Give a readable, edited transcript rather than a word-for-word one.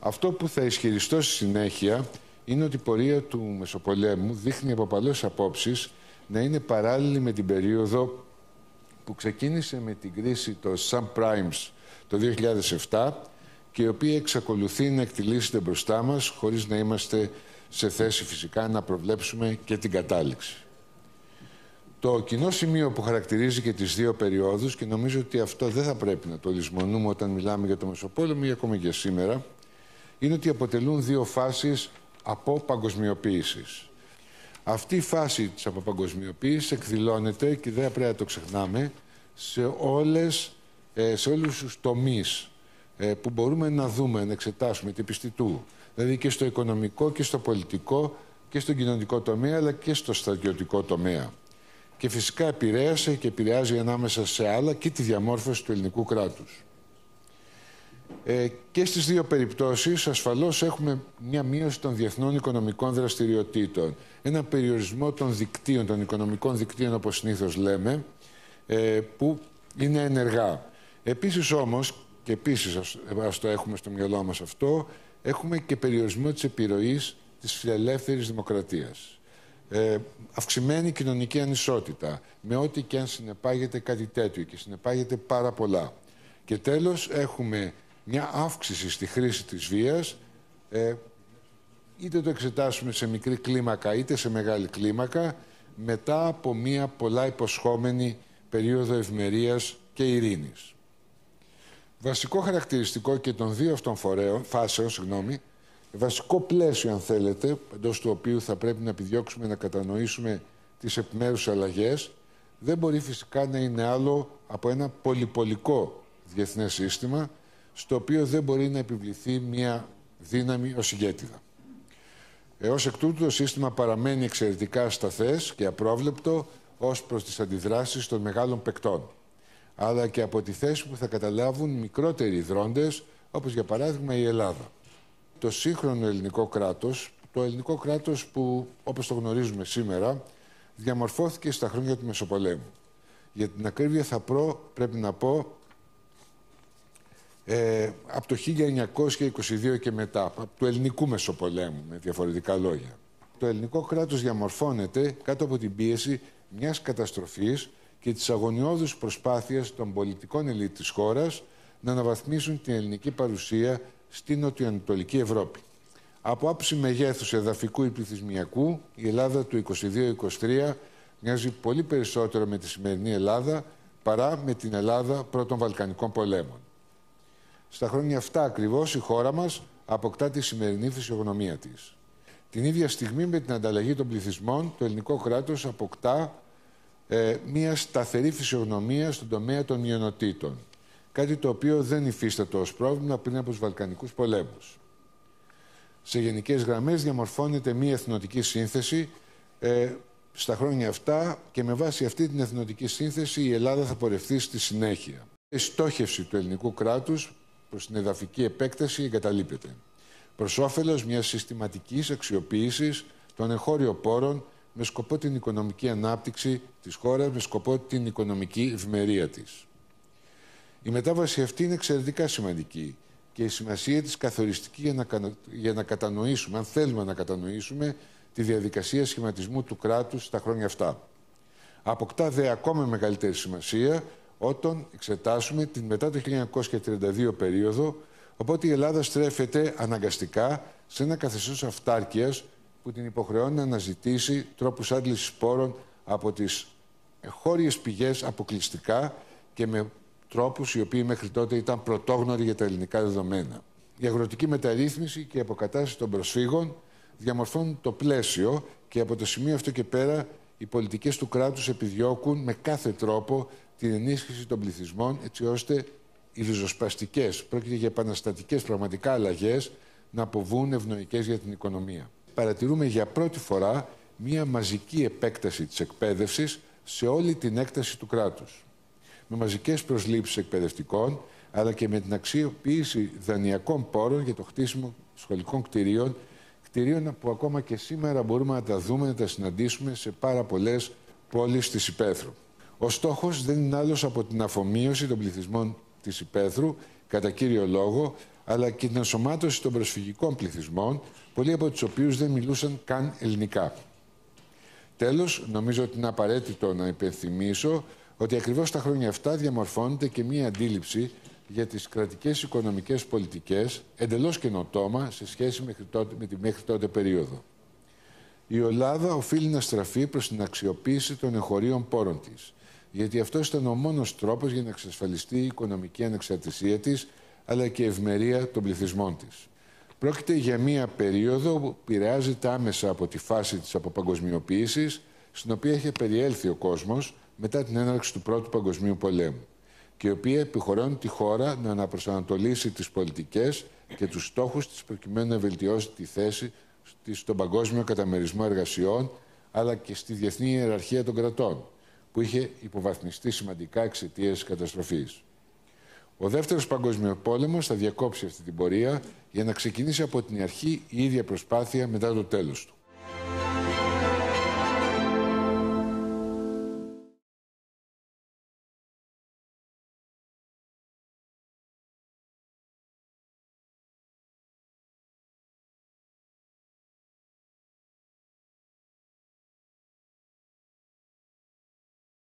Αυτό που θα ισχυριστώ στη συνέχεια είναι ότι η πορεία του Μεσοπολέμου δείχνει από παλαιές απόψεις να είναι παράλληλη με την περίοδο που ξεκίνησε με την κρίση των subprimes το 2007 και η οποία εξακολουθεί να εκτιλήσεται μπροστά μας χωρίς να είμαστε σε θέση φυσικά να προβλέψουμε και την κατάληξη. Το κοινό σημείο που χαρακτηρίζει και τις δύο περιόδους, και νομίζω ότι αυτό δεν θα πρέπει να το λησμονούμε όταν μιλάμε για το Μεσοπόλεμο ή ακόμα και σήμερα, είναι ότι αποτελούν δύο φάσεις αποπαγκοσμιοποίησης. Αυτή η φάση της αποπαγκοσμιοποίησης εκδηλώνεται, και δεν πρέπει να το ξεχνάμε, σε όλους τους τομείς που μπορούμε να δούμε, να εξετάσουμε την επιστητού. Δηλαδή και στο οικονομικό και στο πολιτικό και στο κοινωνικό τομέα, αλλά και στο στρατιωτικό τομέα. Και φυσικά επηρέασε και επηρεάζει ανάμεσα σε άλλα και τη διαμόρφωση του ελληνικού κράτους. Και στις δύο περιπτώσεις ασφαλώς έχουμε μια μείωση των διεθνών οικονομικών δραστηριοτήτων, ένα περιορισμό των δικτύων, των οικονομικών δικτύων όπως συνήθως λέμε, που είναι ενεργά. Επίσης όμως, και επίσης ας το έχουμε στο μυαλό μας αυτό, έχουμε και περιορισμό της επιρροής της φιλελεύθερης δημοκρατίας. Αυξημένη κοινωνική ανισότητα, με ό,τι και αν συνεπάγεται κάτι τέτοιο, και συνεπάγεται πάρα πολλά. Και τέλος έχουμε μια αύξηση στη χρήση της βίας, είτε το εξετάσουμε σε μικρή κλίμακα είτε σε μεγάλη κλίμακα, μετά από μια πολλά υποσχόμενη περίοδο ευημερίας και ειρήνης. Βασικό χαρακτηριστικό και των δύο αυτών φάσεων, βασικό πλαίσιο αν θέλετε, εντός του οποίου θα πρέπει να επιδιώξουμε να κατανοήσουμε τις επιμέρους αλλαγές, δεν μπορεί φυσικά να είναι άλλο από ένα πολυπολικό διεθνές σύστημα, στο οποίο δεν μπορεί να επιβληθεί μια δύναμη ως ηγέτιδα. Ως εκ τούτου το σύστημα παραμένει εξαιρετικά ασταθές και απρόβλεπτο ως προς τις αντιδράσεις των μεγάλων παικτών, αλλά και από τη θέση που θα καταλάβουν μικρότεροι ιδρόντες, όπως για παράδειγμα η Ελλάδα. Το σύγχρονο ελληνικό κράτος, το ελληνικό κράτος που όπως το γνωρίζουμε σήμερα, διαμορφώθηκε στα χρόνια του Μεσοπολέμου. Για την ακρίβεια πρέπει να πω από το 1922 και μετά, από του ελληνικού Μεσοπολέμου, με διαφορετικά λόγια. Το ελληνικό κράτος διαμορφώνεται κάτω από την πίεση μιας καταστροφής και της αγωνιώδους προσπάθειας των πολιτικών ελίτ της χώρας να αναβαθμίσουν την ελληνική παρουσία στην νοτιοανατολική Ευρώπη. Από άψη μεγέθους εδαφικού ή πληθυσμιακού, η Ελλάδα του 22-23 μοιάζει πολύ περισσότερο με τη σημερινή Ελλάδα παρά με την Ελλάδα πρώτων Βαλκανικών πολέμων. Στα χρόνια αυτά ακριβώς η χώρα μας αποκτά τη σημερινή φυσιογνωμία της. Την ίδια στιγμή με την ανταλλαγή των πληθυσμών, το ελληνικό κράτος αποκτά μια σταθερή φυσιογνωμία στον τομέα των μειονοτήτων. Κάτι το οποίο δεν υφίστατο ως πρόβλημα πριν από τους Βαλκανικούς πολέμους. Σε γενικές γραμμές διαμορφώνεται μια εθνοτική σύνθεση στα χρόνια αυτά, και με βάση αυτή την εθνοτική σύνθεση η Ελλάδα θα πορευτεί στη συνέχεια. Η στόχευση του ελληνικού κράτους προς την εδαφική επέκταση εγκαταλείπεται, προς όφελος μιας συστηματικής αξιοποίησης των εγχώριων πόρων με σκοπό την οικονομική ανάπτυξη της χώρας, με σκοπό την οικονομική ευημερία της. Η μετάβαση αυτή είναι εξαιρετικά σημαντική και η σημασία της καθοριστική για να κατανοήσουμε, αν θέλουμε να κατανοήσουμε, τη διαδικασία σχηματισμού του κράτους στα χρόνια αυτά. Αποκτά δε ακόμα μεγαλύτερη σημασία όταν εξετάσουμε την μετά το 1932 περίοδο, οπότε η Ελλάδα στρέφεται αναγκαστικά σε ένα καθεστώς αυτάρκειας που την υποχρεώνει να αναζητήσει τρόπους άντλησης πόρων από τις εγχώριες πηγές αποκλειστικά και με τρόπους οι οποίοι μέχρι τότε ήταν πρωτόγνωροι για τα ελληνικά δεδομένα. Η αγροτική μεταρρύθμιση και η αποκατάσταση των προσφύγων διαμορφώνουν το πλαίσιο, και από το σημείο αυτό και πέρα οι πολιτικές του κράτους επιδιώκουν με κάθε τρόπο την ενίσχυση των πληθυσμών, έτσι ώστε οι ριζοσπαστικές, πρόκειται για επαναστατικές πραγματικά αλλαγές, να αποβούν ευνοϊκές για την οικονομία. Παρατηρούμε για πρώτη φορά μία μαζική επέκταση της εκπαίδευσης σε όλη την έκταση του κράτους. Με μαζικές προσλήψεις εκπαιδευτικών, αλλά και με την αξιοποίηση δανειακών πόρων για το χτίσιμο σχολικών κτηρίων, κτηρίων που ακόμα και σήμερα μπορούμε να τα δούμε, να τα συναντήσουμε σε πάρα πολλές πόλεις της υπαίθρου. Ο στόχος δεν είναι άλλος από την αφομοίωση των πληθυσμών της υπαίθρου, κατά κύριο λόγο, αλλά και την ενσωμάτωση των προσφυγικών πληθυσμών, πολλοί από τους οποίους δεν μιλούσαν καν ελληνικά. Τέλος, νομίζω ότι είναι απαραίτητο να υπενθυμίσω ότι ακριβώς τα χρόνια αυτά διαμορφώνεται και μία αντίληψη για τις κρατικές οικονομικές πολιτικές εντελώς καινοτόμα σε σχέση με τη μέχρι τότε περίοδο. Η Ελλάδα οφείλει να στραφεί προς την αξιοποίηση των εγχωρίων πόρων της, γιατί αυτός ήταν ο μόνος τρόπος για να εξασφαλιστεί η οικονομική ανεξαρτησία της, αλλά και η ευμερία των πληθυσμών της. Πρόκειται για μία περίοδο που επηρεάζεται άμεσα από τη φάση της αποπαγκοσμιοποίησης, στην οποία είχε περιέλθει ο κόσμος μετά την έναρξη του Πρώτου Παγκοσμίου Πολέμου, και η οποία επιχωρώνει τη χώρα να αναπροσανατολίσει τις πολιτικές και τους στόχους της προκειμένου να βελτιώσει τη θέση της στον παγκόσμιο καταμερισμό εργασιών, αλλά και στη διεθνή ιεραρχία των κρατών, που είχε υποβαθμιστεί σημαντικά εξαιτίας της καταστροφής. Ο Δεύτερος Παγκόσμιος Πόλεμος θα διακόψει αυτή την πορεία για να ξεκινήσει από την αρχή η ίδια προσπάθεια μετά το τέλος του.